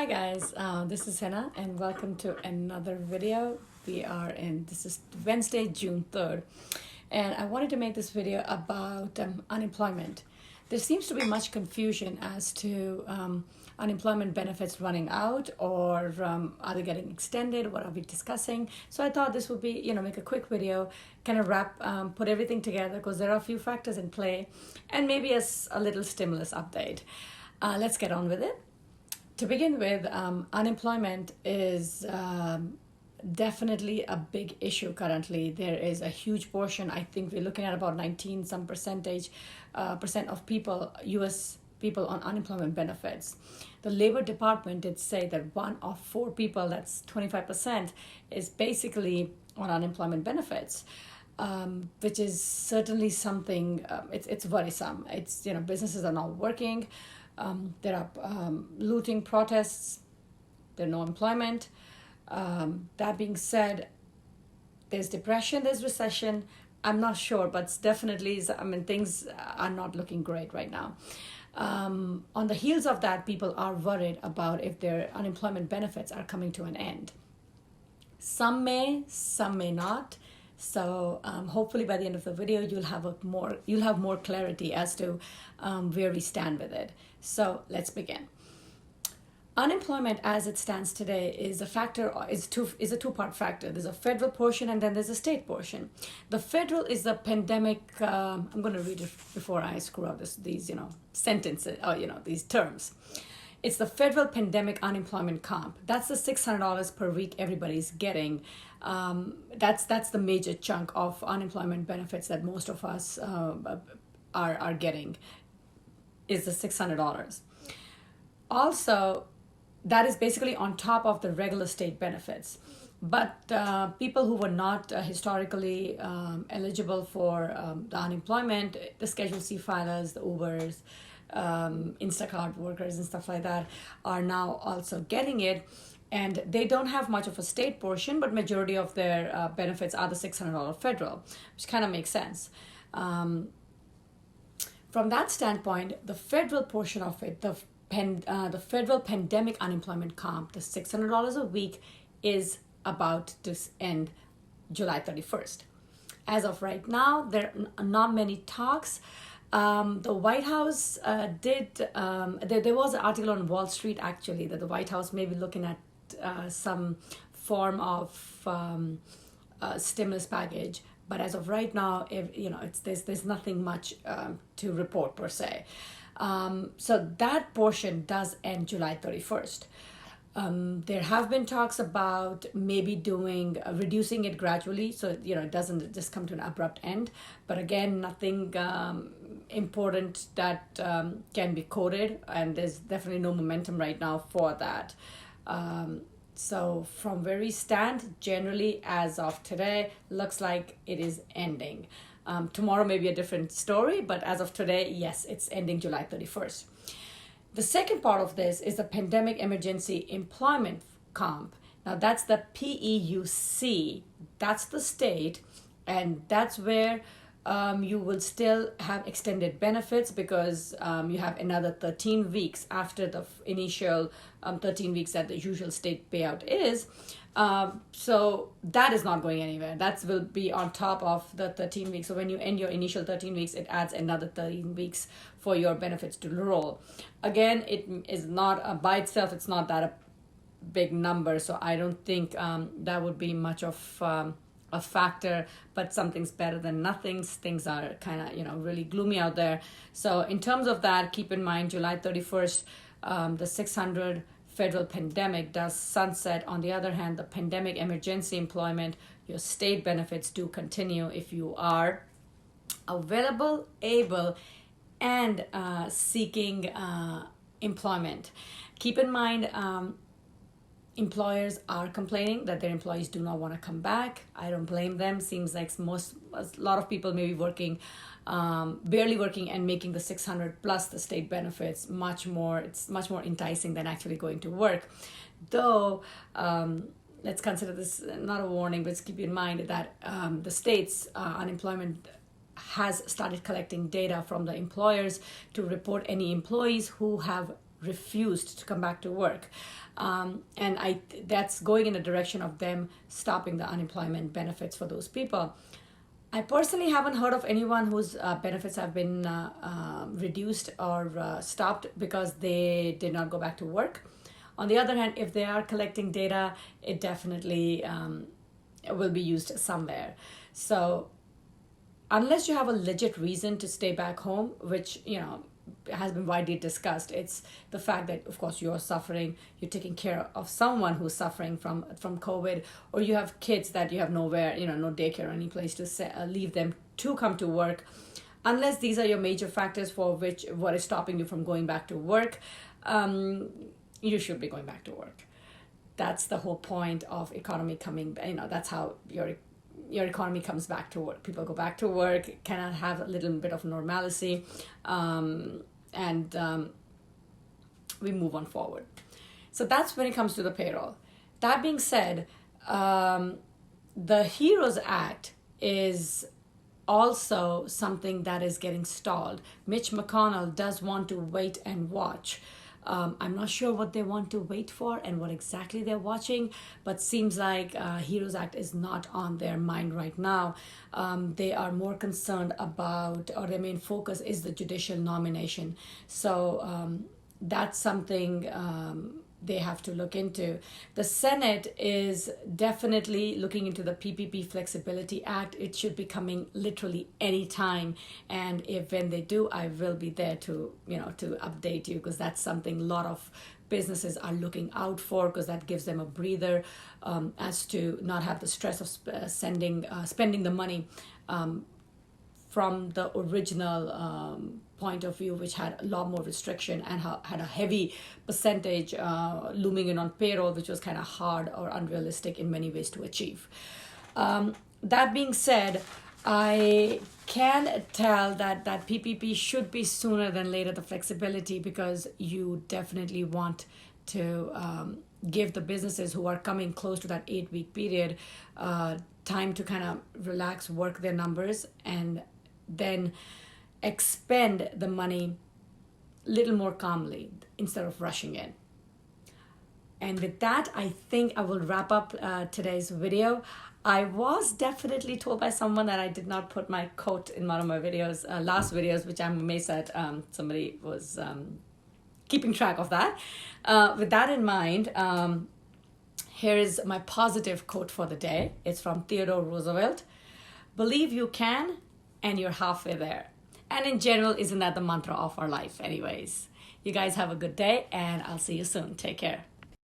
guys, this is Hannah and welcome to another video. This is Wednesday, June 3rd, and I wanted to make this video about unemployment. There seems to be much confusion as to unemployment benefits running out or are they getting extended? What are we discussing? So I thought this would be, make a quick video, kind of put everything together because there are a few factors in play and maybe a little stimulus update. Let's get on with it. To begin with, unemployment is definitely a big issue currently. There is a huge portion, I think we're looking at about 19 some percent of people, US people on unemployment benefits. The Labor Department did say that 1 of 4 people, that's 25%, is basically on unemployment benefits. Which is certainly something, it's worrisome. It's, businesses are not working. There are looting protests, there's no employment. That being said, there's depression, there's recession. I'm not sure, but it's definitely, things are not looking great right now. On the heels of that, people are worried about if their unemployment benefits are coming to an end. Some may not. So hopefully by the end of the video, you'll have more clarity as to where we stand with it. So let's begin. Unemployment as it stands today is a two-part factor. There's a federal portion and then there's a state portion. The federal is the pandemic. I'm going to read it before I screw up these sentences or these terms. It's the federal pandemic unemployment comp. That's the $600 per week everybody's getting. That's the major chunk of unemployment benefits that most of us are getting, is the $600. Also, that is basically on top of the regular state benefits. But people who were not historically eligible for the unemployment, the Schedule C filers, the Ubers, Instacart workers and stuff like that, are now also getting it. And they don't have much of a state portion, but majority of their benefits are the $600 federal, which kind of makes sense. From that standpoint, the federal portion of it, the federal pandemic unemployment comp, the $600 a week, is about to end July 31st. As of right now, there are not many talks. The White House there was an article on Wall Street actually that the White House may be looking at some form of stimulus package, but as of right now, there's nothing much to report per se. So that portion does end July 31st. There have been talks about maybe reducing it gradually, so it doesn't just come to an abrupt end. But again, nothing important that can be quoted, and there's definitely no momentum right now for that. So from where we stand, generally as of today, looks like it is ending. Tomorrow may be a different story, but as of today, yes, it's ending July 31st. The second part of this is the Pandemic Emergency Employment Comp. Now that's the PEUC, that's the state, and that's where you will still have extended benefits because you have another 13 weeks after the initial 13 weeks that the usual state payout is. So that is not going anywhere. That will be on top of the 13 weeks. So when you end your initial 13 weeks, it adds another 13 weeks for your benefits to roll. Again, it is not by itself, it's not that a big number. So I don't think that would be much of a factor, but something's better than nothing. Things are kind of, really gloomy out there. So in terms of that, keep in mind July 31st, the 600 federal pandemic does sunset. On the other hand, the pandemic emergency employment, your state benefits do continue if you are available, able, and seeking employment. Keep in mind, employers are complaining that their employees do not want to come back. I don't blame them. Seems like a lot of people may be working, barely working, and making the 600 plus the state benefits it's much more enticing than actually going to work. Though, let's consider this not a warning, but keep in mind that the state's unemployment has started collecting data from the employers to report any employees who have refused to come back to work. And that's going in the direction of them stopping the unemployment benefits for those people. I personally haven't heard of anyone whose benefits have been reduced or stopped because they did not go back to work. On the other hand, if they are collecting data, it definitely will be used somewhere. So unless you have a legit reason to stay back home, which, has been widely discussed, it's the fact that, of course, you're suffering, you're taking care of someone who's suffering from COVID, or you have kids that you have nowhere, no daycare or any place to leave them to come to work. Unless these are your major factors for what is stopping you from going back to work, you should be going back to work. That's the whole point of economy coming, that's how your economy comes back to work. People go back to work, cannot have a little bit of normalcy, and we move on forward. So that's when it comes to the payroll. That being said, the HEROES Act is also something that is getting stalled. Mitch McConnell does want to wait and watch. I'm not sure what they want to wait for and what exactly they're watching, but seems like HEROES Act is not on their mind right now. They are more concerned about, or their main focus is the judicial nomination. So that's something they have to look into. The Senate is definitely looking into the PPP Flexibility Act. It should be coming literally any time, and when they do, I will be there to update you, because that's something a lot of businesses are looking out for, because that gives them a breather as to not have the stress of spending the money from the original point of view, which had a lot more restriction and had a heavy percentage looming in on payroll, which was kind of hard or unrealistic in many ways to achieve. That being said, I can tell that PPP should be sooner than later, the flexibility, because you definitely want to give the businesses who are coming close to that 8-week period time to kind of relax, work their numbers, and then expend the money a little more calmly instead of rushing in. And with that, I think I will wrap up today's video. I was definitely told by someone that I did not put my quote in one of my videos, last videos, which I'm amazed that somebody was keeping track of that. With that in mind, here is my positive quote for the day. It's from Theodore Roosevelt. Believe you can, and you're halfway there. And in general, isn't that the mantra of our life anyways? You guys have a good day, and I'll see you soon. Take care.